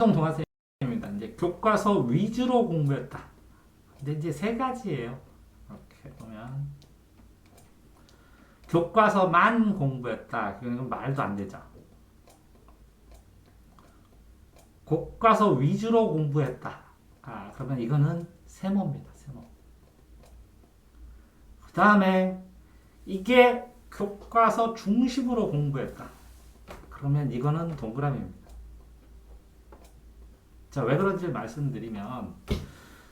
동화쌤입니다. 이제 교과서 위주로 공부했다. 근데 이제 세 가지예요. 이렇게 보면 교과서만 공부했다. 그건 말도 안 되죠. 교과서 위주로 공부했다. 그러면 이거는 세모입니다. 세모. 그 다음에 이게 교과서 중심으로 공부했다. 그러면 이거는 동그라미입니다. 자, 왜 그런지 말씀드리면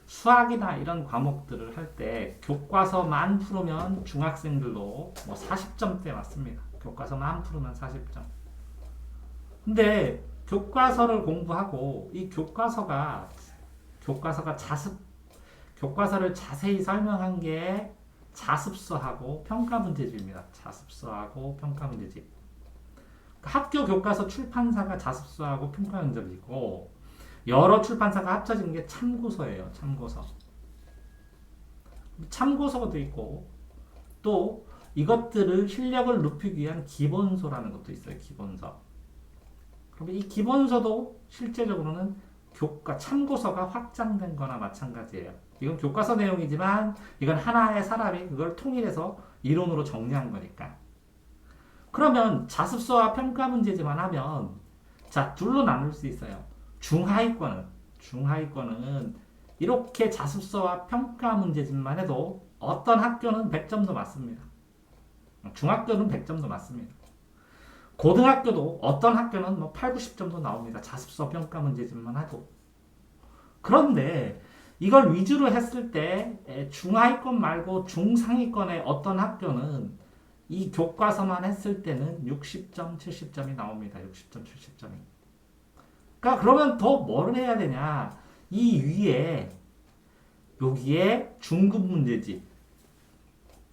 수학이나 이런 과목들을 할 때 교과서만 풀으면 중학생들도 뭐 40점대 맞습니다. 교과서만 풀으면 40점. 근데 교과서를 공부하고 이 교과서가 교과서를 자세히 설명한 게 자습서하고 평가 문제집입니다. 자습서하고 평가 문제집. 학교 교과서 출판사가 자습서하고 평가 문제집이고 여러 출판사가 합쳐진 게 참고서예요. 참고서. 참고서도 있고 또 이것들을 실력을 높이기 위한 기본서라는 것도 있어요. 기본서. 그러면 이 기본서도 실제적으로는 참고서가 확장된 거나 마찬가지예요. 이건 교과서 내용이지만 이건 하나의 사람이 그걸 통일해서 이론으로 정리한 거니까. 그러면 자습서와 평가 문제지만 하면 자, 둘로 나눌 수 있어요. 중하위권은 이렇게 자습서와 평가 문제집만 해도 어떤 학교는 100점도 맞습니다. 중학교는 100점도 맞습니다. 고등학교도 어떤 학교는 뭐 8, 90점도 나옵니다. 자습서 평가 문제집만 해도. 그런데 이걸 위주로 했을 때 중하위권 말고 중상위권의 어떤 학교는 이 교과서만 했을 때는 60점, 70점이 나옵니다. 60점, 70점이. 그러니까 그러면 더 뭐를 해야 되냐? 이 위에 여기에 중급 문제집,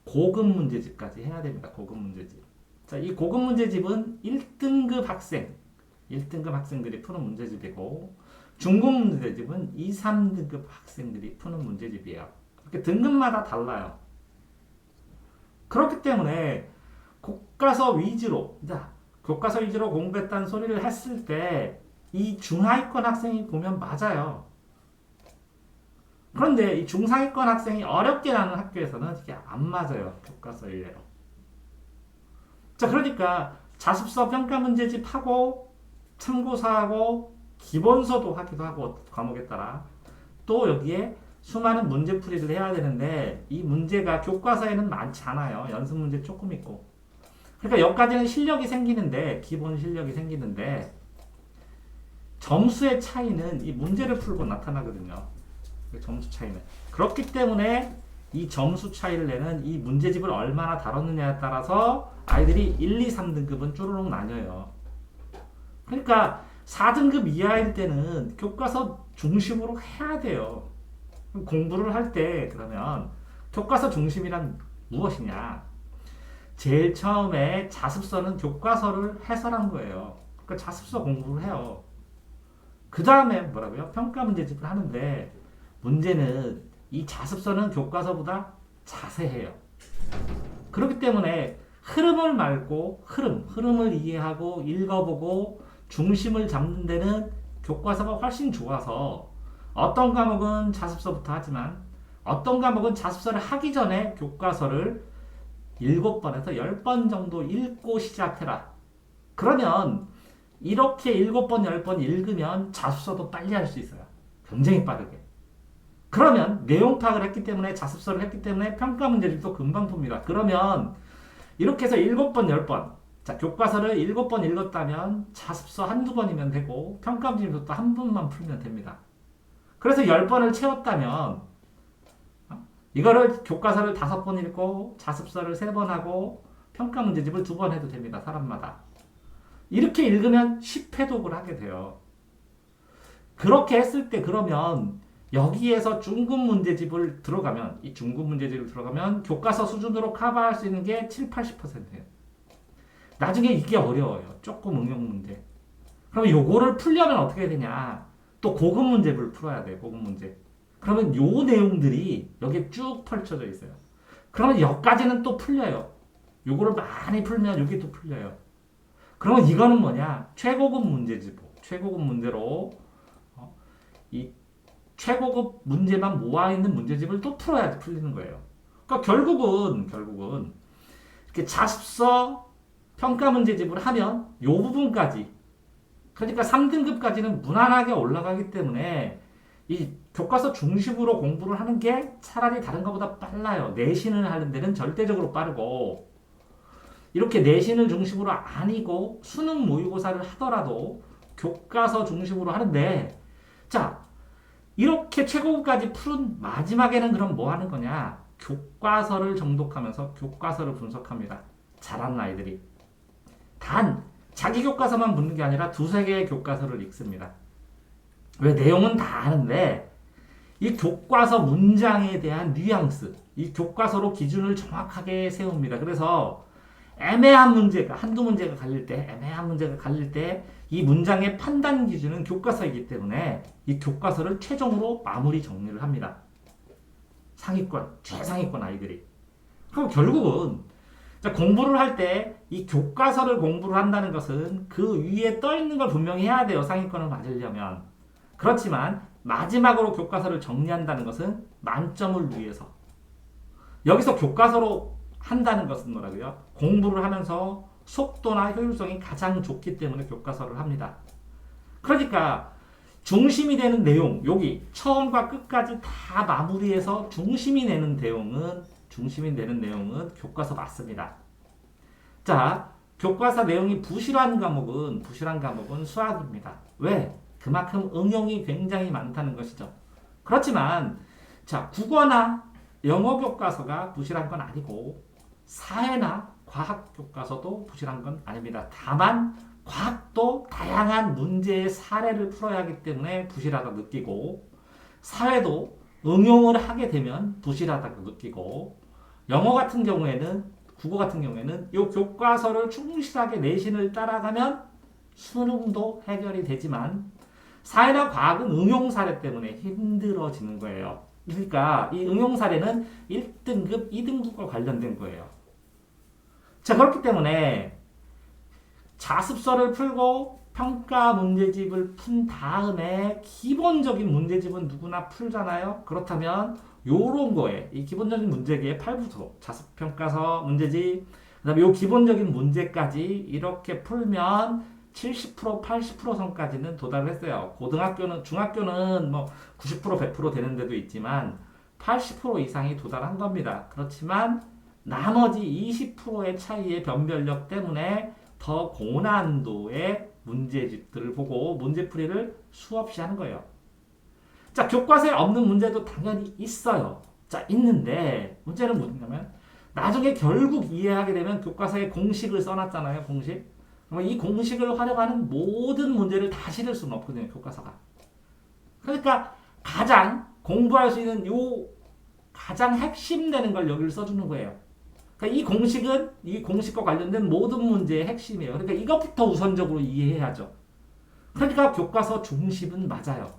고급 문제집까지 해야 됩니다. 고급 문제집. 자, 이 고급 문제집은 1등급 학생들이 푸는 문제집이고 중급 문제집은 2, 3등급 학생들이 푸는 문제집이에요. 이렇게 등급마다 달라요. 그렇기 때문에 교과서 위주로 공부했다는 소리를 했을 때 이 중하위권 학생이 보면 맞아요. 그런데 이 중상위권 학생이 어렵게 나는 학교에서는 이게 안 맞아요. 교과서 일례로. 자, 그러니까 자습서 평가 문제집하고 참고서하고 기본서도 하기도 하고 과목에 따라 또 여기에 수많은 문제풀이를 해야 되는데 이 문제가 교과서에는 많지 않아요. 연습 문제 조금 있고. 그러니까 여기까지는 실력이 생기는데 기본 실력이 생기는데 점수의 차이는 이 문제를 풀고 나타나거든요. 점수 차이는. 그렇기 때문에 이 점수 차이를 내는 이 문제집을 얼마나 다뤘느냐에 따라서 아이들이 1, 2, 3등급은 쪼르륵 나뉘어요. 그러니까 4등급 이하일 때는 교과서 중심으로 해야 돼요. 공부를 할 때 그러면 교과서 중심이란 무엇이냐? 제일 처음에 자습서는 교과서를 해설한 거예요. 그러니까 자습서 공부를 해요. 그 다음에 뭐라고요? 평가 문제집을 하는데 문제는 이 자습서는 교과서보다 자세해요. 그렇기 때문에 흐름을 말고 흐름을 이해하고 읽어보고 중심을 잡는 데는 교과서가 훨씬 좋아서 어떤 과목은 자습서부터 하지만 어떤 과목은 자습서를 하기 전에 교과서를 7번에서 10번 정도 읽고 시작해라. 그러면 이렇게 7번, 10번 읽으면 자습서도 빨리 할 수 있어요. 굉장히 빠르게. 그러면 내용 파악을 했기 때문에 자습서를 했기 때문에 평가 문제집도 금방 풉니다. 그러면 이렇게 해서 7번, 10번. 자, 교과서를 7번 읽었다면 자습서 한두 번이면 되고 평가 문제집도 한 번만 풀면 됩니다. 그래서 10번을 채웠다면 이거를 교과서를 5번 읽고 자습서를 3번 하고 평가 문제집을 2번 해도 됩니다. 사람마다. 이렇게 읽으면 10회독을 하게 돼요. 그렇게 했을 때 그러면 여기에서 중급 문제집을 들어가면 이 중급 문제집을 들어가면 교과서 수준으로 커버할 수 있는 게 7, 80%예요. 나중에 이게 어려워요. 조금 응용 문제. 그럼 요거를 풀려면 어떻게 되냐? 또 고급 문제를 풀어야 돼. 고급 문제. 그러면 요 내용들이 여기에 쭉 펼쳐져 있어요. 그러면 여기까지는 또 풀려요. 요거를 많이 풀면 여기 또 풀려요. 그러면 이거는 뭐냐? 최고급 문제집. 최고급 문제로 이 최고급 문제만 모아있는 문제집을 또 풀어야지 풀리는 거예요. 그러니까 결국은 이렇게 자습서 평가 문제집을 하면 이 부분까지, 그러니까 3등급까지는 무난하게 올라가기 때문에 이 교과서 중심으로 공부를 하는 게 차라리 다른 것보다 빨라요. 내신을 하는 데는 절대적으로 빠르고, 이렇게 내신을 중심으로 아니고 수능 모의고사를 하더라도 교과서 중심으로 하는데, 자, 이렇게 최고급까지 푸른 마지막에는 그럼 뭐 하는 거냐? 교과서를 정독하면서 교과서를 분석합니다. 잘하는 아이들이. 단, 자기 교과서만 묻는 게 아니라 두세 개의 교과서를 읽습니다. 왜? 내용은 다 아는데 이 교과서 문장에 대한 뉘앙스, 이 교과서로 기준을 정확하게 세웁니다. 그래서 애매한 문제가, 한두 문제가 갈릴 때, 애매한 문제가 갈릴 때 이 문장의 판단 기준은 교과서이기 때문에 이 교과서를 최종으로 마무리 정리를 합니다. 상위권, 최상위권 아이들이. 그럼 결국은 공부를 할 때 이 교과서를 공부를 한다는 것은 그 위에 떠 있는 걸 분명히 해야 돼요. 상위권을 맞으려면. 그렇지만 마지막으로 교과서를 정리한다는 것은 만점을 위해서. 여기서 교과서로 한다는 것은 뭐라고요? 공부를 하면서 속도나 효율성이 가장 좋기 때문에 교과서를 합니다. 그러니까 중심이 되는 내용, 여기 처음과 끝까지 다 마무리해서 중심이 되는 내용은 교과서 맞습니다. 자, 교과서 내용이 부실한 과목은 수학입니다. 왜? 그만큼 응용이 굉장히 많다는 것이죠. 그렇지만 자, 국어나 영어 교과서가 부실한 건 아니고 사회나 과학 교과서도 부실한 건 아닙니다. 다만 과학도 다양한 문제의 사례를 풀어야 하기 때문에 부실하다고 느끼고, 사회도 응용을 하게 되면 부실하다고 느끼고, 영어 같은 경우에는, 국어 같은 경우에는 이 교과서를 충실하게 내신을 따라가면 수능도 해결이 되지만 사회나 과학은 응용 사례 때문에 힘들어지는 거예요. 그러니까 이 응용 사례는 1등급, 2등급과 관련된 거예요. 자, 그렇기 때문에 자습서를 풀고 평가 문제집을 푼 다음에 기본적인 문제집은 누구나 풀잖아요. 그렇다면 요런 거에 이 기본적인 문제기의 8부터 자습평가서 문제집, 그다음에 요 기본적인 문제까지 이렇게 풀면 70% 80% 선까지는 도달을 했어요. 고등학교는, 중학교는 뭐 90% 100% 되는 데도 있지만 80% 이상이 도달한 겁니다. 그렇지만 나머지 20%의 차이의 변별력 때문에 더 고난도의 문제집들을 보고 문제풀이를 수없이 하는 거예요. 자, 교과서에 없는 문제도 당연히 있어요. 자, 있는데 문제는 뭐냐면 나중에 결국 이해하게 되면 교과서에 공식을 써놨잖아요. 공식. 그러면 이 공식을 활용하는 모든 문제를 다 실을 수는 없거든요. 교과서가. 그러니까 가장 공부할 수 있는 요 가장 핵심되는 걸 여기를 써주는 거예요. 그러니까 이 공식은 이 공식과 관련된 모든 문제의 핵심이에요. 그러니까 이것부터 우선적으로 이해해야죠. 그러니까 교과서 중심은 맞아요.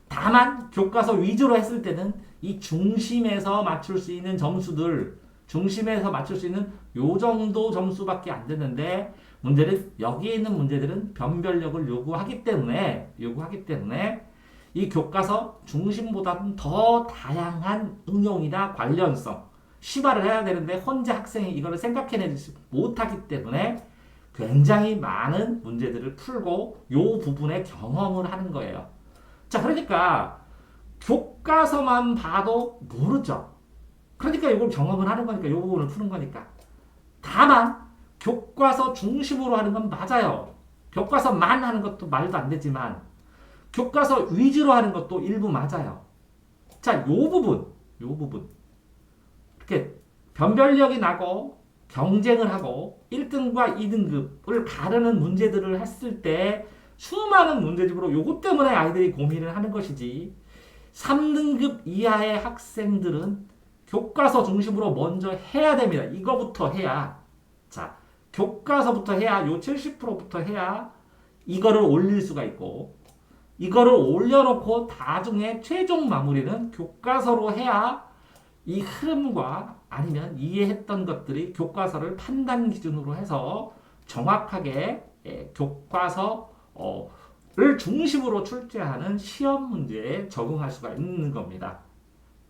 다만 교과서 위주로 했을 때는 이 중심에서 맞출 수 있는 점수들, 중심에서 맞출 수 있는 요 정도 점수밖에 안 되는데, 문제는 여기에 있는 문제들은 변별력을 요구하기 때문에 이 교과서 중심보다는 더 다양한 응용이나 관련성, 시발을 해야 되는데 혼자 학생이 이거를 생각해내지 못하기 때문에 굉장히 많은 문제들을 풀고 요 부분에 경험을 하는 거예요. 자, 그러니까 교과서만 봐도 모르죠. 그러니까 이걸 경험을 하는 거니까, 이 부분을 푸는 거니까. 다만 교과서 중심으로 하는 건 맞아요. 교과서만 하는 것도 말도 안 되지만 교과서 위주로 하는 것도 일부 맞아요. 자, 요 부분 이렇게 변별력이 나고 경쟁을 하고 1등과 2등급을 가르는 문제들을 했을 때 수많은 문제집으로 요것 때문에 아이들이 고민을 하는 것이지, 3등급 이하의 학생들은 교과서 중심으로 먼저 해야 됩니다. 이거부터 해야, 자, 교과서부터 해야, 요 70%부터 해야 이거를 올릴 수가 있고, 이거를 올려놓고 나중에 최종 마무리는 교과서로 해야 이 흐름과 아니면 이해했던 것들이 교과서를 판단 기준으로 해서 정확하게 교과서 중심으로 출제하는 시험 문제에 적응할 수가 있는 겁니다.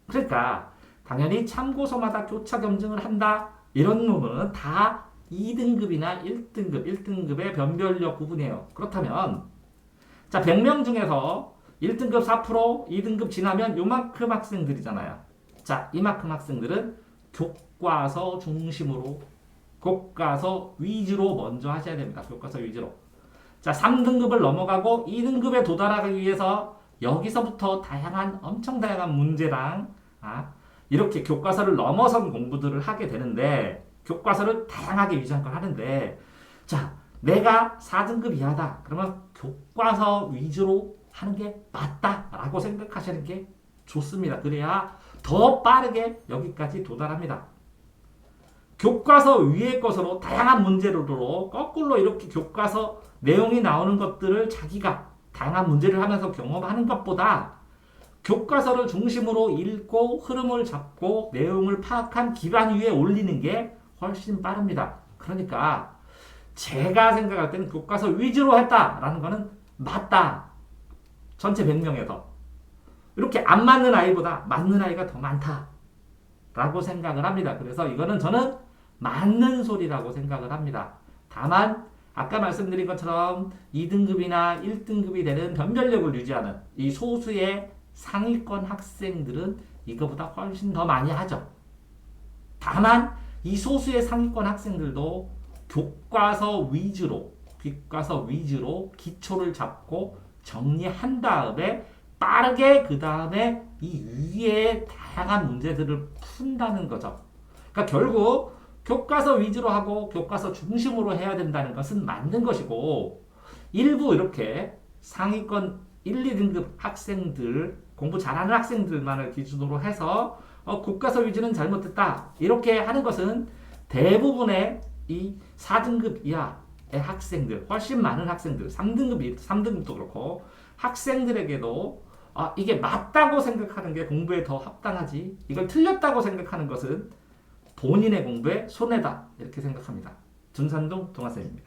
그러니까 당연히 참고서마다 교차 검증을 한다. 이런 놈은 다 2등급이나 1등급, 1등급의 변별력 부분이에요. 그렇다면 자 100명 중에서 1등급 4%, 2등급 지나면 요만큼 학생들이잖아요. 자 이만큼 학생들은 교과서 중심으로 교과서 위주로 먼저 하셔야 됩니다. 교과서 위주로. 자 3등급을 넘어가고 2등급에 도달하기 위해서 여기서부터 엄청 다양한 문제랑 이렇게 교과서를 넘어선 공부들을 하게 되는데 교과서를 다양하게 위주한 하는데 자 내가 4등급 이하다. 그러면 교과서 위주로 하는 게 맞다라고 생각하시는 게 좋습니다. 그래야 더 빠르게 여기까지 도달합니다. 교과서 위의 것으로 다양한 문제로 거꾸로 이렇게 교과서 내용이 나오는 것들을 자기가 다양한 문제를 하면서 경험하는 것보다 교과서를 중심으로 읽고 흐름을 잡고 내용을 파악한 기반 위에 올리는 게 훨씬 빠릅니다. 그러니까 제가 생각할 때는 교과서 위주로 했다라는 거는 맞다. 전체 100명에서. 이렇게 안 맞는 아이보다 맞는 아이가 더 많다라고 생각을 합니다. 그래서 이거는 저는 맞는 소리라고 생각을 합니다. 다만 아까 말씀드린 것처럼 2등급이나 1등급이 되는 변별력을 유지하는 이 소수의 상위권 학생들은 이거보다 훨씬 더 많이 하죠. 다만 이 소수의 상위권 학생들도 교과서 위주로 기초를 잡고 정리한 다음에 빠르게 그 다음에 이 위에 다양한 문제들을 푼다는 거죠. 그러니까 결국 교과서 위주로 하고 교과서 중심으로 해야 된다는 것은 맞는 것이고 일부 이렇게 상위권 1, 2등급 학생들 공부 잘하는 학생들만을 기준으로 해서 교과서 위주는 잘못됐다 이렇게 하는 것은 대부분의 이 4등급 이하의 학생들 훨씬 많은 학생들 3등급도 그렇고 학생들에게도 이게 맞다고 생각하는 게 공부에 더 합당하지 이걸 틀렸다고 생각하는 것은 본인의 공부에 손해다 이렇게 생각합니다. 준산동 동아쌤입니다.